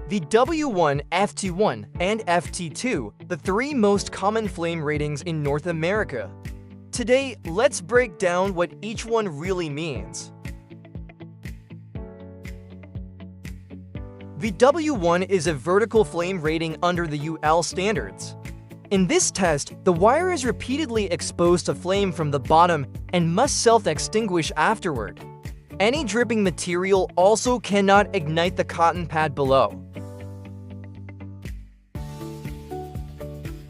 VW-1, FT1, and FT2, the three most common flame ratings in North America. Today, let's break down what each one really means. VW-1 is a vertical flame rating under the UL standards. In this test, the wire is repeatedly exposed to flame from the bottom and must self-extinguish afterward. Any dripping material also cannot ignite the cotton pad below.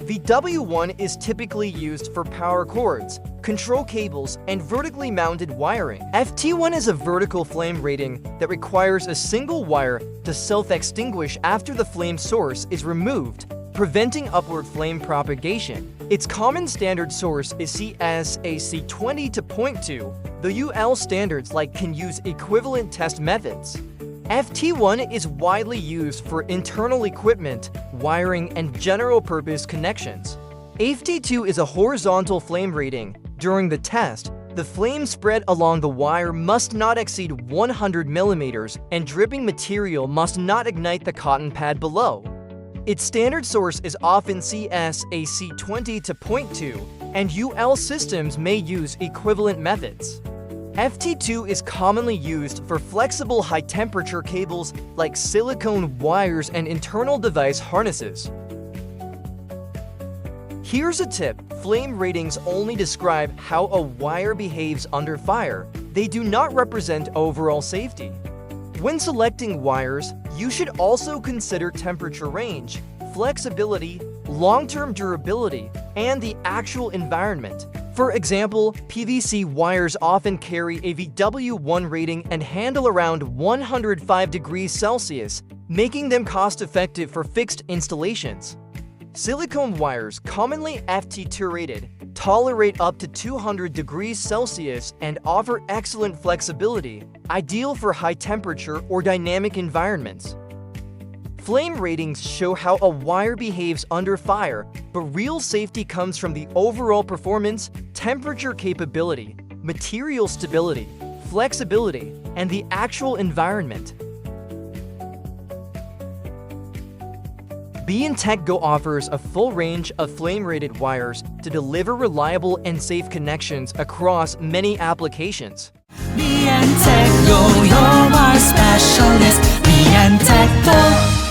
VW-1 is typically used for power cords, control cables, and vertically mounted wiring. FT1 is a vertical flame rating that requires a single wire to self-extinguish after the flame source is removed, preventing upward flame propagation. Its common standard source is CSA 20 to 0.2. The UL standards can use equivalent test methods. FT1 is widely used for internal equipment, wiring, and general-purpose connections. FT2 is a horizontal flame rating. During the test, the flame spread along the wire must not exceed 100 millimeters, and dripping material must not ignite the cotton pad below. Its standard source is often CSA 20 to 0.2, and UL systems may use equivalent methods. FT2 is commonly used for flexible high-temperature cables like silicone wires and internal device harnesses. Here's a tip: flame ratings only describe how a wire behaves under fire. They do not represent overall safety. When selecting wires, you should also consider temperature range, flexibility, long-term durability, and the actual environment. For example, PVC wires often carry a VW-1 rating and handle around 105 degrees Celsius, making them cost-effective for fixed installations. Silicone wires, commonly FT2 rated, tolerate up to 200 degrees Celsius and offer excellent flexibility, ideal for high-temperature or dynamic environments. Flame ratings show how a wire behaves under fire, but real safety comes from the overall performance, temperature capability, material stability, flexibility, and the actual environment. BNTECHGO offers a full range of flame-rated wires to deliver reliable and safe connections across many applications. BNTECHGO, you're our specialist. BNTECHGO.